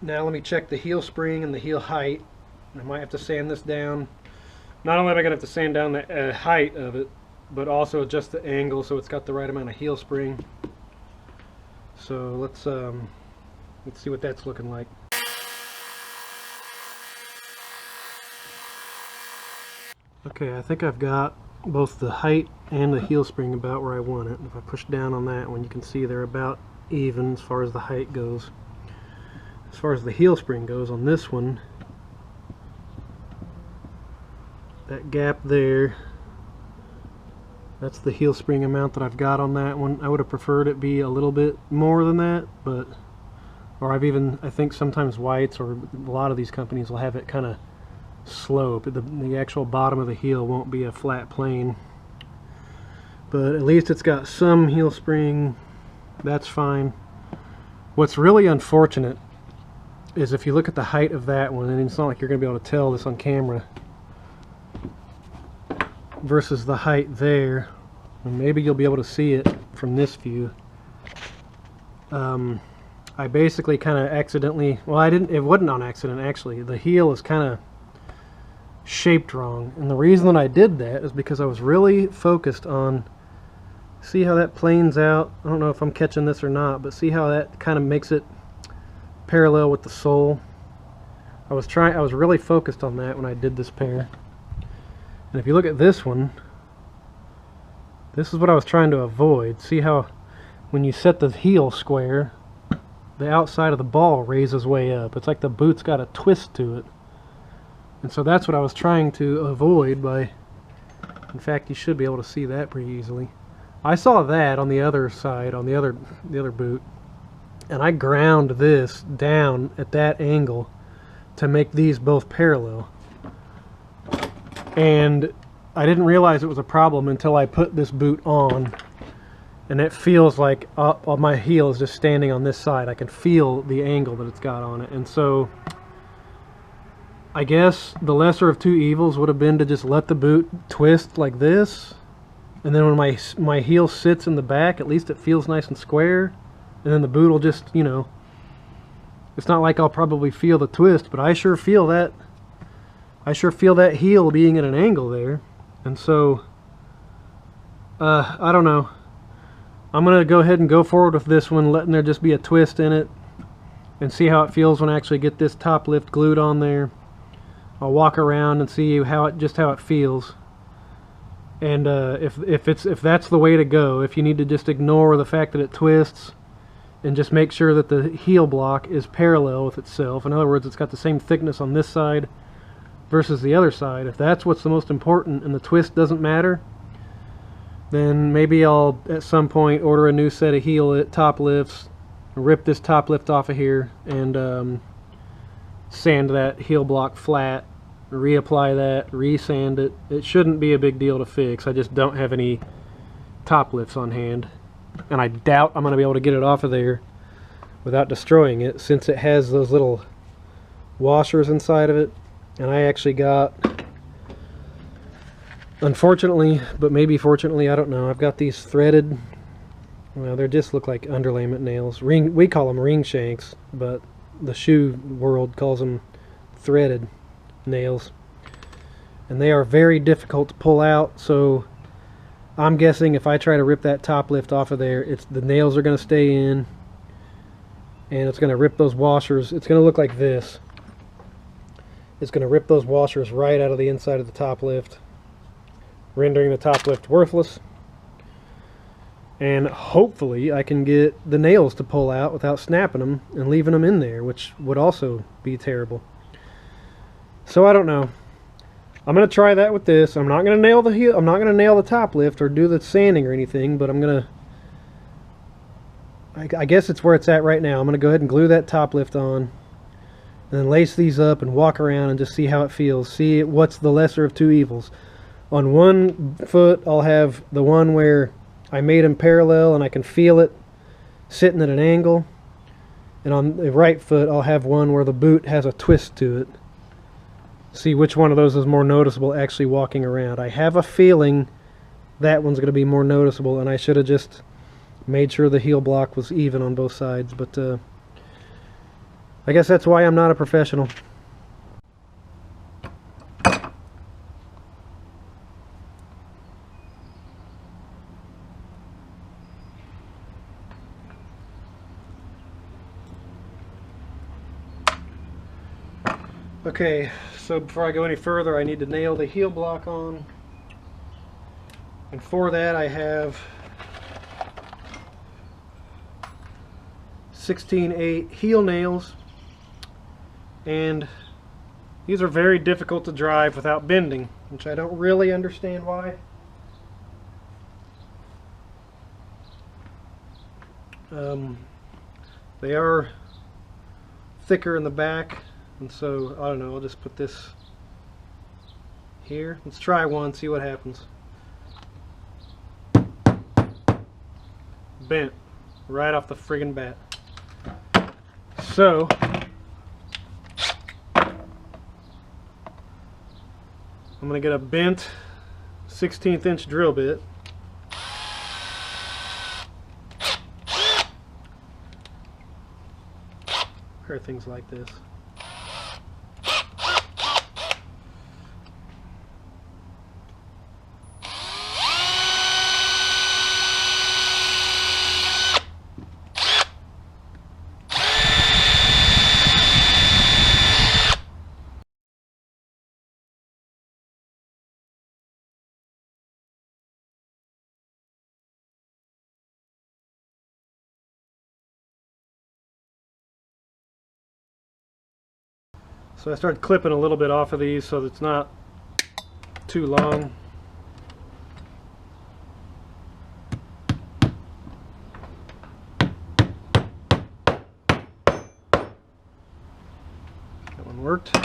Now let me check the heel spring and the heel height. I might have to sand this down. Not only am I going to have to sand down the height of it, but also adjust the angle so it's got the right amount of heel spring. So let's see what that's looking like. Okay, I think I've got both the height and the heel spring about where I want it. If I push down on that one, you can see they're about even as far as the height goes. As far as the heel spring goes on this one, that gap there, that's the heel spring amount that I've got on that one. I would have preferred it be a little bit more than that, but I think sometimes Whites or a lot of these companies will have it kind of slope. The actual bottom of the heel won't be a flat plane, but at least it's got some heel spring. That's fine. What's really unfortunate is if you look at the height of that one, and it's not like you're going to be able to tell this on camera, versus the height there, and maybe you'll be able to see it from this view. I basically kind of accidentally, well, it wasn't on accident actually. The heel is kind of shaped wrong, and the reason that I did that is because I was really focused on, see how that planes out? I don't know if I'm catching this or not, but see how that kind of makes it parallel with the sole. I was really focused on that when I did this pair. And if you look at this one, this is what I was trying to avoid. See how when you set the heel square, the outside of the ball raises way up. It's like the boot's got a twist to it. And so that's what I was trying to avoid by, in fact, you should be able to see that pretty easily. I saw that on the other side, on the other boot, and I ground this down at that angle to make these both parallel. And I didn't realize it was a problem until I put this boot on, and it feels like my heel is just standing on this side. I can feel the angle that it's got on it, and so I guess the lesser of two evils would have been to just let the boot twist like this, and then when my heel sits in the back, at least it feels nice and square, and then the boot will just, you know, it's not like I'll probably feel the twist, but I sure feel that heel being at an angle there. And so I don't know, I'm gonna go ahead and go forward with this one, letting there just be a twist in it, and see how it feels when I actually get this top lift glued on there. I'll walk around and see how it feels. And if that's the way to go, if you need to just ignore the fact that it twists and just make sure that the heel block is parallel with itself, in other words, it's got the same thickness on this side versus the other side, if that's what's the most important and the twist doesn't matter, then maybe I'll at some point order a new set of heel top lifts, rip this top lift off of here, and sand that heel block flat, reapply that, resand it. It shouldn't be a big deal to fix. I just don't have any top lifts on hand, and I doubt I'm going to be able to get it off of there without destroying it, since it has those little washers inside of it. And I actually got, unfortunately, but maybe fortunately, I don't know, I've got these threaded, well, they just look like underlayment nails. We call them ring shanks, but the shoe world calls them threaded nails, and they are very difficult to pull out. So I'm guessing if I try to rip that top lift off of there, the nails are going to stay in, and it's going to rip those washers. It's going to look like this. It's going to rip those washers right out of the inside of the top lift, rendering the top lift worthless. And hopefully I can get the nails to pull out without snapping them and leaving them in there, which would also be terrible. So I don't know. I'm going to try that with this. I'm not going to nail the heel. I'm not going to nail the top lift or do the sanding or anything, but I'm going to, I guess it's where it's at right now. I'm going to go ahead and glue that top lift on, and then lace these up and walk around and just see how it feels. See what's the lesser of two evils. On one foot, I'll have the one where I made them parallel and I can feel it sitting at an angle. And on the right foot, I'll have one where the boot has a twist to it. See which one of those is more noticeable actually walking around. I have a feeling that one's going to be more noticeable, and I should have just made sure the heel block was even on both sides. But I guess that's why I'm not a professional. Okay, so before I go any further, I need to nail the heel block on. And for that, I have 16/8 heel nails. And these are very difficult to drive without bending, which I don't really understand why. They are thicker in the back, and so I don't know, I'll just put this here. Let's try one, see what happens. Bent right off the friggin' bat. So I'm gonna get a bent 16th inch drill bit. Or things like this. So I started clipping a little bit off of these so that it's not too long. That one worked.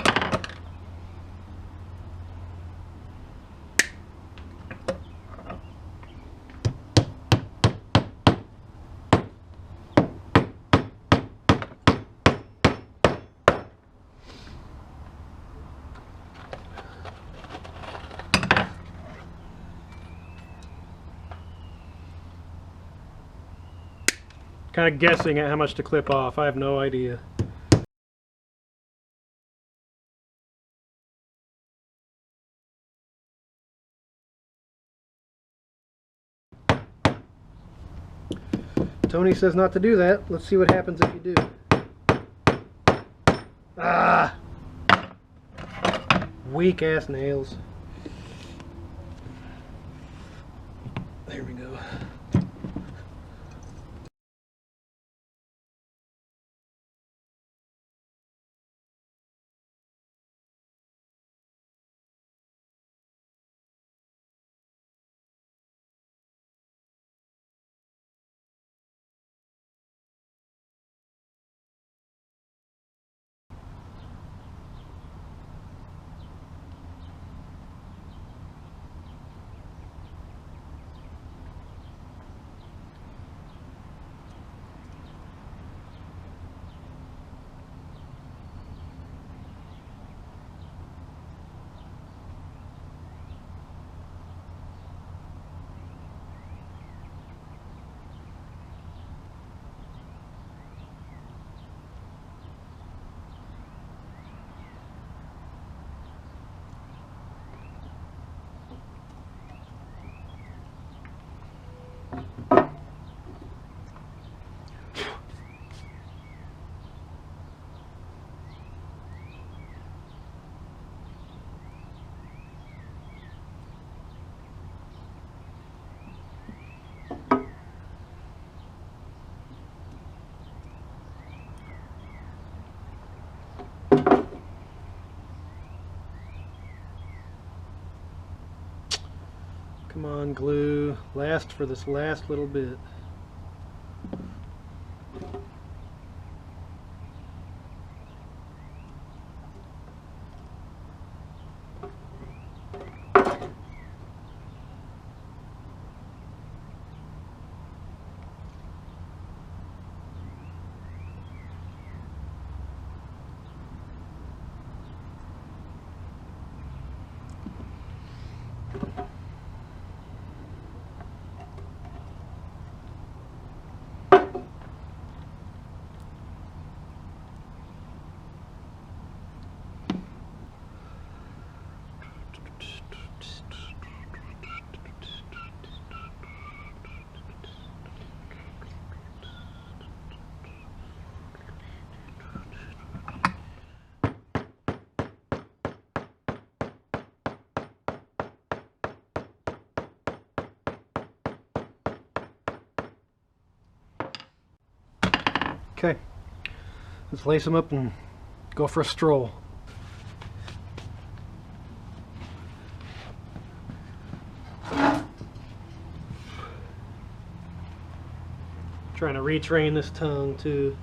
Kind of guessing at how much to clip off. I have no idea. Tony says not to do that. Let's see what happens if you do. Ah! Weak ass nails. There we go. Come on, glue. Last for this last little bit. Okay, let's lace them up and go for a stroll. Trying to retrain this tongue too.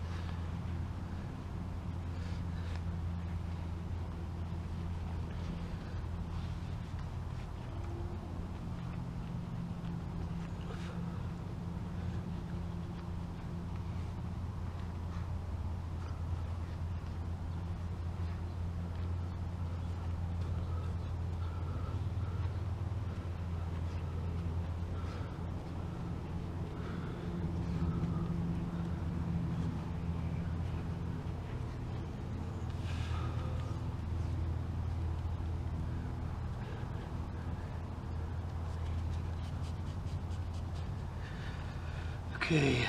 Okay.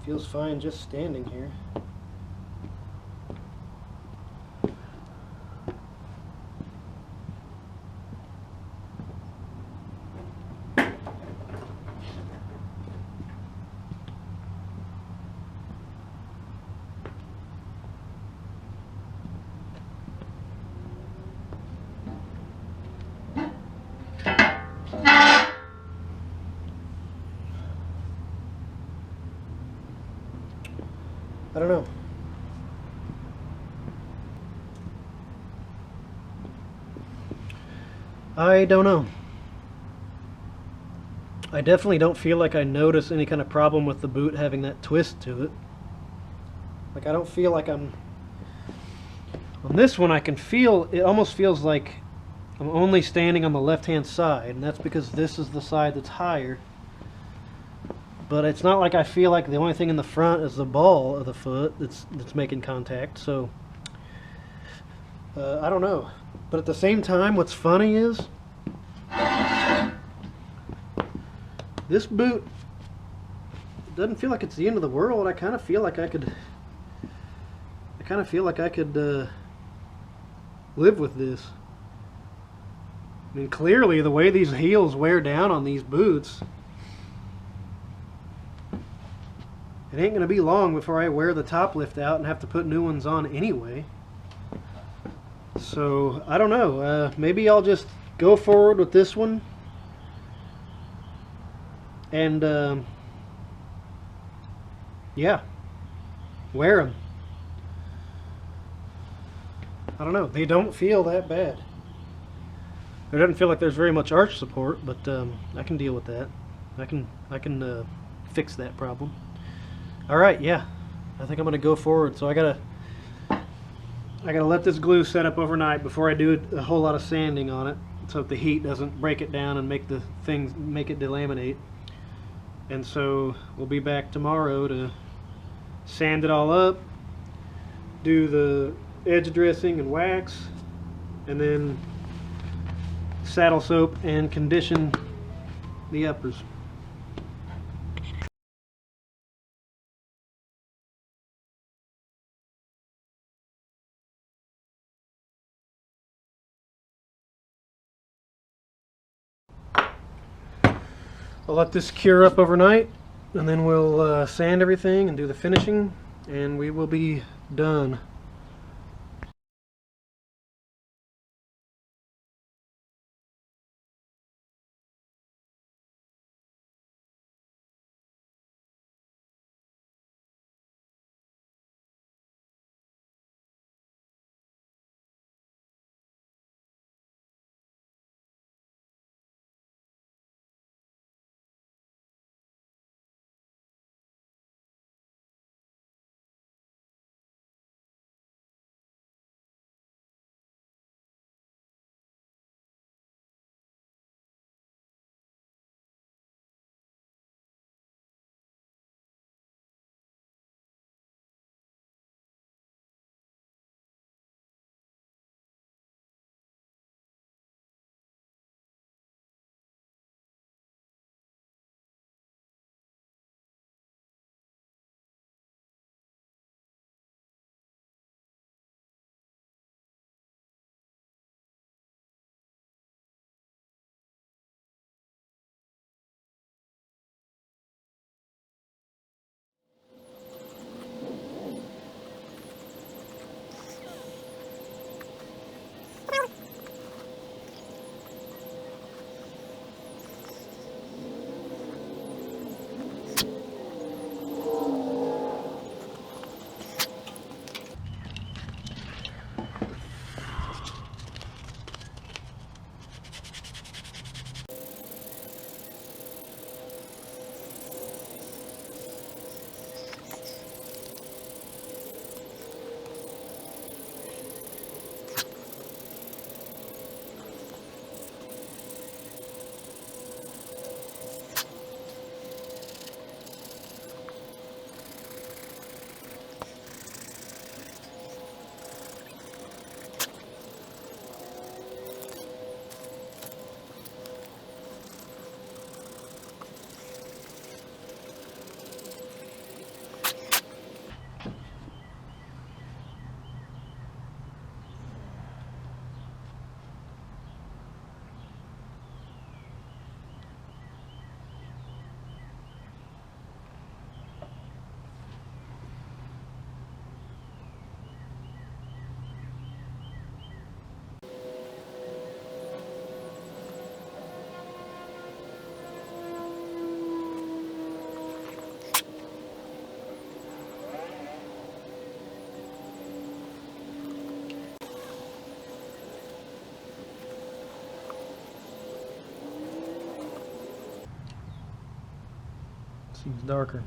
Feels fine just standing here. I don't know. I don't know. I definitely don't feel like I notice any kind of problem with the boot having that twist to it. Like, I don't feel like I'm... On this one, I can feel... It almost feels like I'm only standing on the left-hand side, and that's because this is the side that's higher. But it's not like I feel like the only thing in the front is the ball of the foot that's making contact, so... I don't know. But at the same time, what's funny is... This boot doesn't feel like it's the end of the world. I kind of feel like I could... live with this. I mean, clearly the way these heels wear down on these boots, it ain't gonna be long before I wear the top lift out and have to put new ones on anyway. So I don't know, maybe I'll just go forward with this one and yeah, wear them. I don't know, they don't feel that bad. It doesn't feel like there's very much arch support, but I can deal with that. I can fix that problem. All right, yeah, I think I'm gonna go forward. So I gotta let this glue set up overnight before I do a whole lot of sanding on it, so that the heat doesn't break it down and make it delaminate. And so we'll be back tomorrow to sand it all up, do the edge dressing and wax, and then saddle soap and condition the uppers. I'll let this cure up overnight, and then we'll sand everything and do the finishing, and we will be done. She's darker.